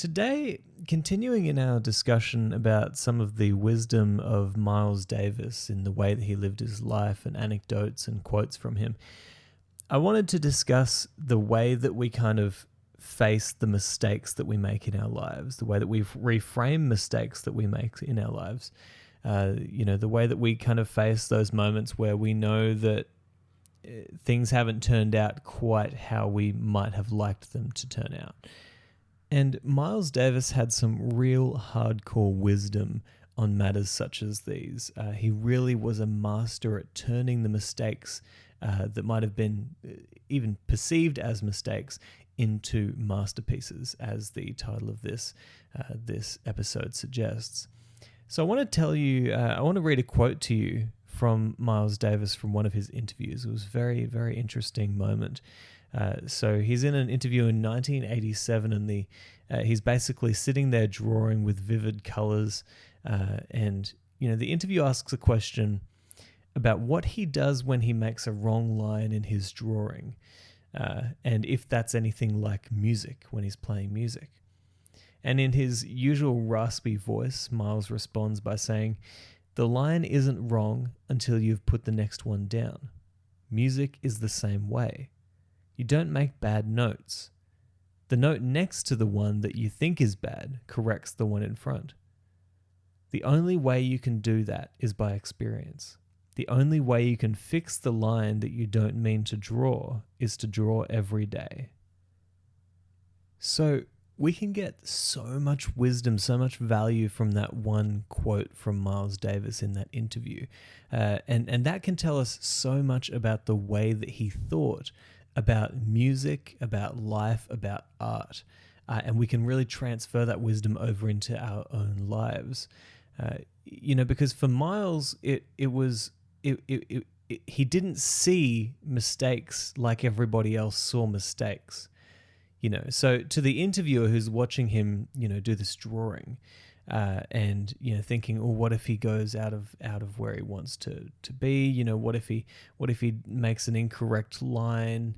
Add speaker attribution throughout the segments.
Speaker 1: today, continuing in our discussion about some of the wisdom of Miles Davis in the way that he lived his life and anecdotes and quotes from him, I wanted to discuss the way that we kind of face the mistakes that we make in our lives, the way that we reframe mistakes that we make in our lives, the way that we kind of face those moments where we know that things haven't turned out quite how we might have liked them to turn out. And Miles Davis had some real hardcore wisdom on matters such as these. He really was a master at turning the mistakes that might have been even perceived as mistakes into masterpieces, as the title of this episode suggests. So I want to tell you, I want to read a quote to you from Miles Davis from one of his interviews. It was a very, very interesting moment. So he's in an interview in 1987, and he's basically sitting there drawing with vivid colors, and the interview asks a question about what he does when he makes a wrong line in his drawing, and if that's anything like music when he's playing music. And in his usual raspy voice, Miles responds by saying, "The line isn't wrong until you've put the next one down. Music is the same way. You don't make bad notes. The note next to the one that you think is bad corrects the one in front. The only way you can do that is by experience. The only way you can fix the line that you don't mean to draw is to draw every day." So we can get so much wisdom, so much value from that one quote from Miles Davis in that interview. And that can tell us so much about the way that he thought about music, about life, about art. And we can really transfer that wisdom over into our own lives. Because for Miles, he didn't see mistakes like everybody else saw mistakes. So to the interviewer who's watching him, do this drawing, and thinking, "Oh, what if he goes out of where he wants to be? What if he makes an incorrect line?"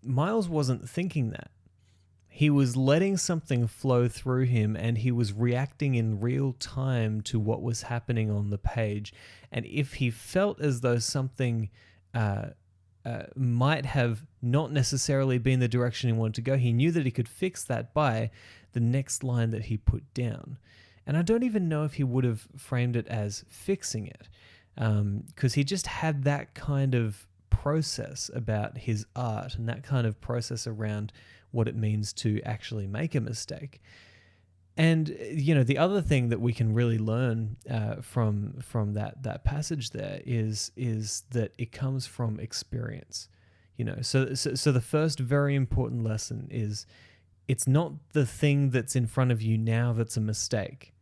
Speaker 1: Miles wasn't thinking that. He was letting something flow through him, and he was reacting in real time to what was happening on the page. And if he felt as though something might have not necessarily been the direction he wanted to go, he knew that he could fix that by the next line that he put down. And I don't even know if he would have framed it as fixing it, because he just had that kind of process about his art and that kind of process around what it means to actually make a mistake. And the other thing that we can really learn from that passage there is that it comes from experience. So the first very important lesson is it's not the thing that's in front of you now that's a mistake.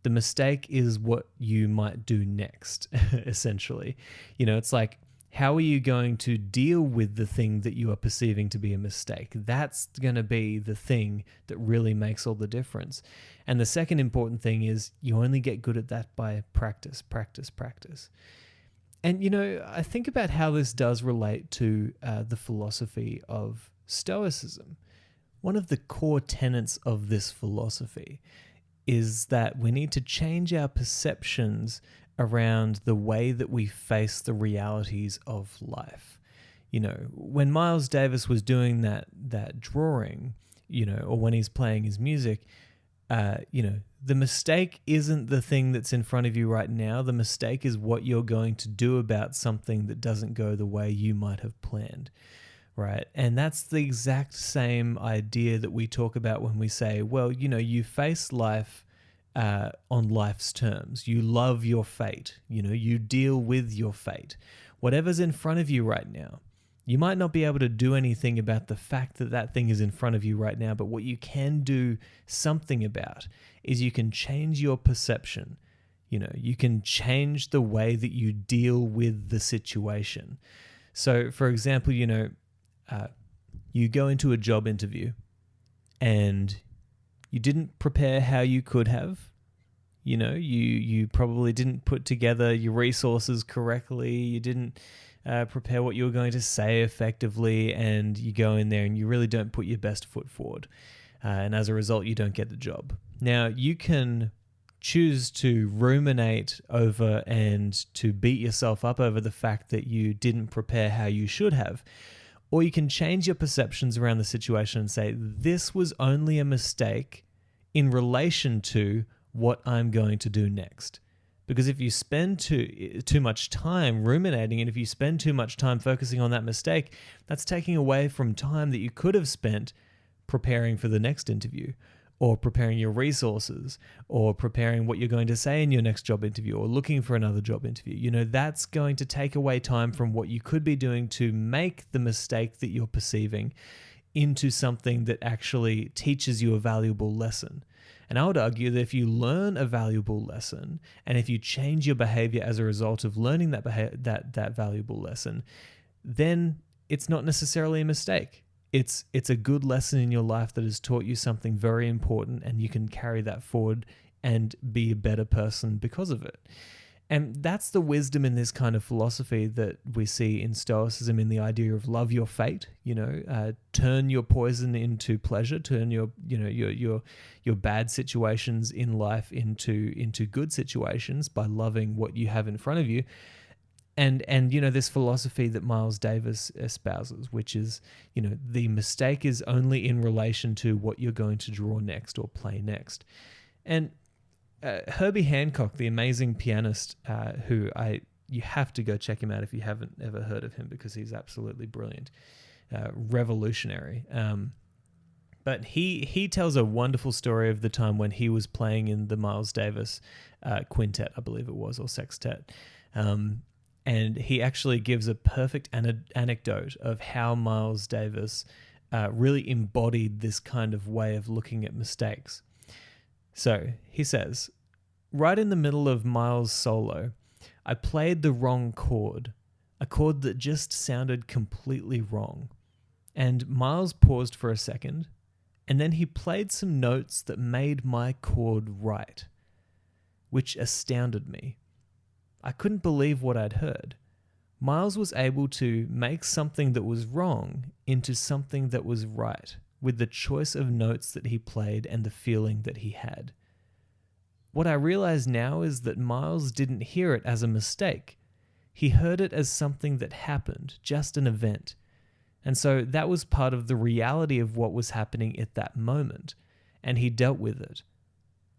Speaker 1: The mistake is what you might do next, essentially. It's like, how are you going to deal with the thing that you are perceiving to be a mistake? That's going to be the thing that really makes all the difference. And the second important thing is you only get good at that by practice, practice, practice. And, I think about how this does relate to the philosophy of Stoicism. One of the core tenets of this philosophy is that we need to change our perceptions around the way that we face the realities of life. When Miles Davis was doing that drawing, or when he's playing his music, the mistake isn't the thing that's in front of you right now. The mistake is what you're going to do about something that doesn't go the way you might have planned, right? And that's the exact same idea that we talk about when we say, well, you face life on life's terms. You love your fate. You deal with your fate. Whatever's in front of you right now, you might not be able to do anything about the fact that that thing is in front of you right now, but what you can do something about is you can change your perception. You can change the way that you deal with the situation. So, for example, you go into a job interview and you didn't prepare how you could have. You probably didn't put together your resources correctly. You didn't prepare what you were going to say effectively, and you go in there and you really don't put your best foot forward. and as a result, you don't get the job. Now, you can choose to ruminate over and to beat yourself up over the fact that you didn't prepare how you should have. Or you can change your perceptions around the situation and say, this was only a mistake in relation to what I'm going to do next. Because if you spend too much time ruminating, and if you spend too much time focusing on that mistake, that's taking away from time that you could have spent preparing for the next interview, or preparing your resources, or preparing what you're going to say in your next job interview, or looking for another job interview. That's going to take away time from what you could be doing to make the mistake that you're perceiving into something that actually teaches you a valuable lesson. And I would argue that if you learn a valuable lesson, and if you change your behavior as a result of learning that valuable lesson, then it's not necessarily a mistake. It's a good lesson in your life that has taught you something very important, and you can carry that forward and be a better person because of it. And that's the wisdom in this kind of philosophy that we see in Stoicism, in the idea of love your fate, turn your poison into pleasure, turn your bad situations in life into good situations by loving what you have in front of you. And this philosophy that Miles Davis espouses, which is, the mistake is only in relation to what you're going to draw next or play next. And Herbie Hancock, the amazing pianist, who you have to go check him out if you haven't ever heard of him, because he's absolutely brilliant, revolutionary. But he tells a wonderful story of the time when he was playing in the Miles Davis quintet, I believe it was, or sextet. And he actually gives a perfect anecdote of how Miles Davis really embodied this kind of way of looking at mistakes. So he says, right in the middle of Miles' solo, I played the wrong chord, a chord that just sounded completely wrong. And Miles paused for a second, and then he played some notes that made my chord right, which astounded me. I couldn't believe what I'd heard. Miles was able to make something that was wrong into something that was right, with the choice of notes that he played and the feeling that he had. What I realize now is that Miles didn't hear it as a mistake. He heard it as something that happened, just an event. And so that was part of the reality of what was happening at that moment, and he dealt with it.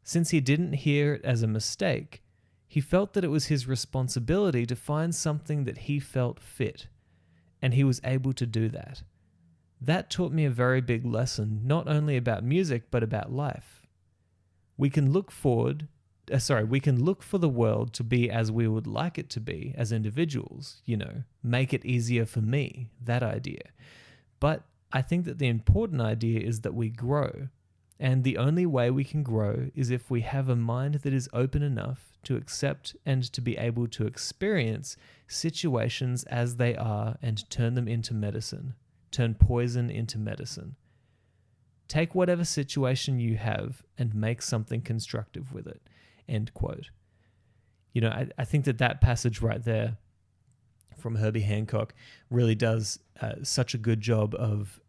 Speaker 1: Since he didn't hear it as a mistake, he felt that it was his responsibility to find something that he felt fit, and he was able to do that. That taught me a very big lesson, not only about music, but about life. We can look for the world to be as we would like it to be as individuals, make it easier for me, that idea. But I think that the important idea is that we grow. And the only way we can grow is if we have a mind that is open enough to accept and to be able to experience situations as they are and turn them into medicine. Turn poison into medicine. Take whatever situation you have and make something constructive with it. End quote. I think that passage right there from Herbie Hancock really does such a good job of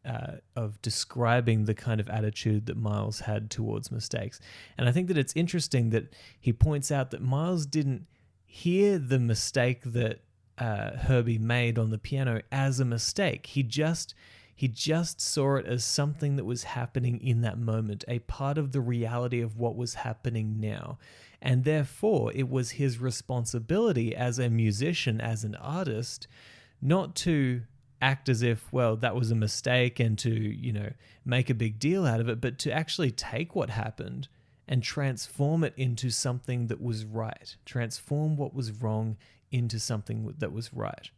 Speaker 1: describing the kind of attitude that Miles had towards mistakes. And I think that it's interesting that he points out that Miles didn't hear the mistake that Herbie made on the piano as a mistake. He just saw it as something that was happening in that moment, a part of the reality of what was happening now. And therefore, it was his responsibility as a musician, as an artist, not to act as if, well, that was a mistake and to, make a big deal out of it, but to actually take what happened and transform it into something that was right, transform what was wrong into something that was right.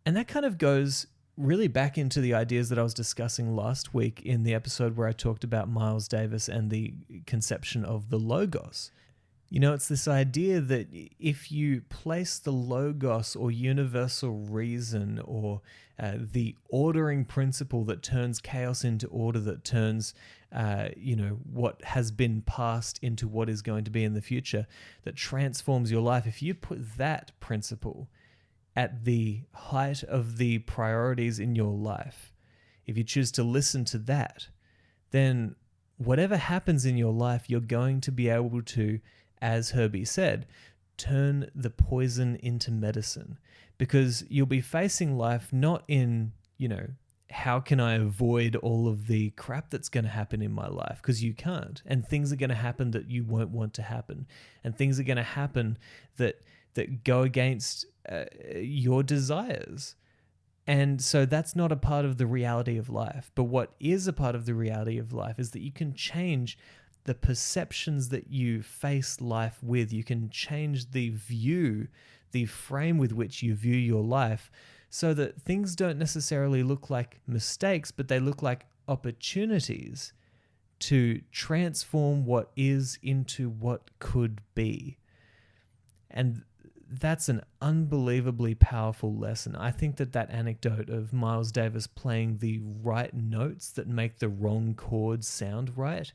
Speaker 1: And that kind of goes really back into the ideas that I was discussing last week in the episode where I talked about Miles Davis and the conception of the logos. It's this idea that if you place the logos or universal reason or the ordering principle that turns chaos into order, that turns, what has been past into what is going to be in the future, that transforms your life, if you put that principle at the height of the priorities in your life, if you choose to listen to that, then whatever happens in your life, you're going to be able to, as Herbie said, turn the poison into medicine, because you'll be facing life not in, how can I avoid all of the crap that's going to happen in my life? Because you can't. And things are going to happen that you won't want to happen. And things are going to happen that go against your desires. And so that's not a part of the reality of life. But what is a part of the reality of life is that you can change the perceptions that you face life with. You can change the view, the frame with which you view your life, so that things don't necessarily look like mistakes, but they look like opportunities to transform what is into what could be. And that's an unbelievably powerful lesson. I think that anecdote of Miles Davis playing the right notes that make the wrong chords sound right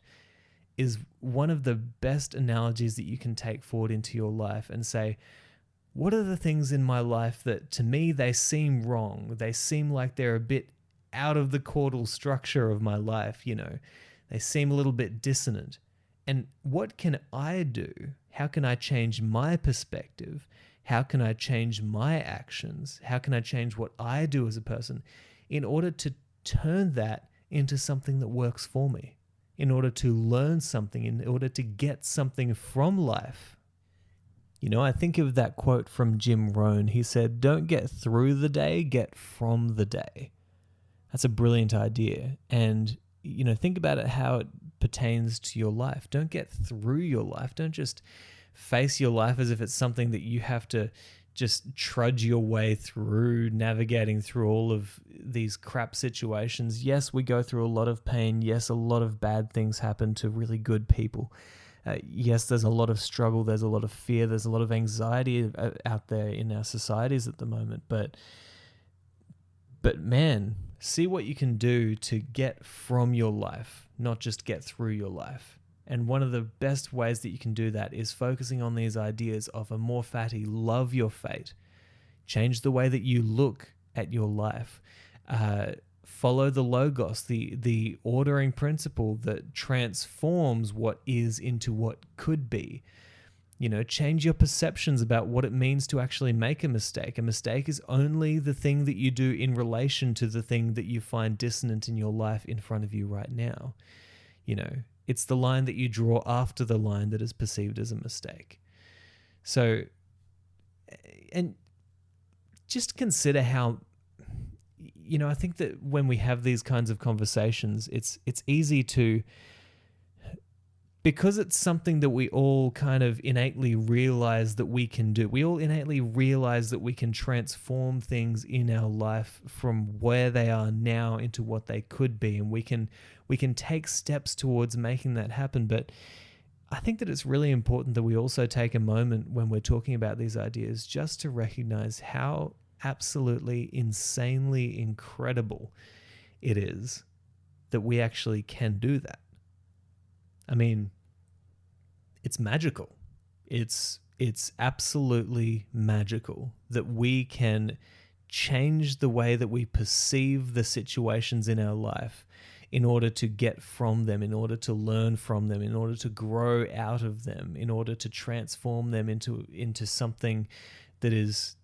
Speaker 1: is one of the best analogies that you can take forward into your life and say, what are the things in my life that to me they seem wrong? They seem like they're a bit out of the chordal structure of my life, They seem a little bit dissonant. And what can I do? How can I change my perspective? How can I change my actions? How can I change what I do as a person in order to turn that into something that works for me? In order to learn something, in order to get something from life. I think of that quote from Jim Rohn. He said, "Don't get through the day, get from the day." That's a brilliant idea. And, think about it, how it pertains to your life. Don't get through your life. Don't just face your life as if it's something that you have to just trudge your way through, navigating through all of these crap situations. Yes, we go through a lot of pain. Yes, a lot of bad things happen to really good people. Yes, there's a lot of struggle. There's a lot of fear. There's a lot of anxiety out there in our societies at the moment. But man, see what you can do to get from your life, not just get through your life. And one of the best ways that you can do that is focusing on these ideas of amor fati, love your fate, change the way that you look at your life, follow the logos, the ordering principle that transforms what is into what could be. Change your perceptions about what it means to actually make a mistake. A mistake is only the thing that you do in relation to the thing that you find dissonant in your life in front of you right now. It's the line that you draw after the line that is perceived as a mistake. So, and just consider how, I think that when we have these kinds of conversations, it's easy to, because it's something that we all kind of innately realize that we can do. We all innately realize that we can transform things in our life from where they are now into what they could be, and we can take steps towards making that happen. But I think that it's really important that we also take a moment when we're talking about these ideas just to recognize how absolutely insanely incredible it is that we actually can do that. I mean, it's magical. It's absolutely magical that we can change the way that we perceive the situations in our life in order to get from them, in order to learn from them, in order to grow out of them, in order to transform them into something that is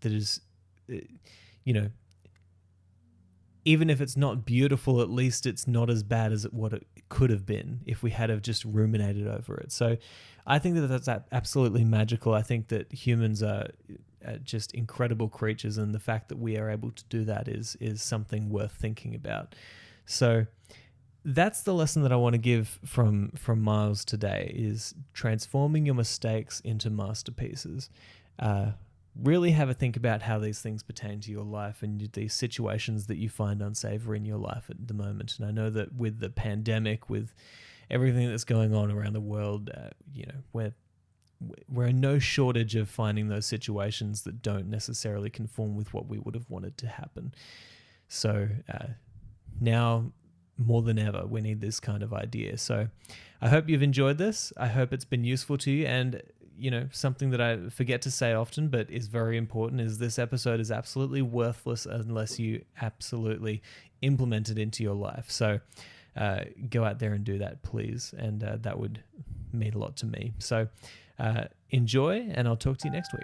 Speaker 1: even if it's not beautiful, at least it's not as bad as what it could have been if we had have just ruminated over it. So I think that that's absolutely magical. I think that humans are just incredible creatures, and the fact that we are able to do that is something worth thinking about. So that's the lesson that I want to give from Miles today, is transforming your mistakes into masterpieces. Really have a think about how these things pertain to your life and these situations that you find unsavory in your life at the moment. And I know that with the pandemic, with everything that's going on around the world, we're in no shortage of finding those situations that don't necessarily conform with what we would have wanted to happen. So now more than ever, we need this kind of idea. So I hope you've enjoyed this. I hope it's been useful to you. And something that I forget to say often, but is very important, is this episode is absolutely worthless unless you absolutely implement it into your life. So go out there and do that, please. And that would mean a lot to me. So enjoy, and I'll talk to you next week.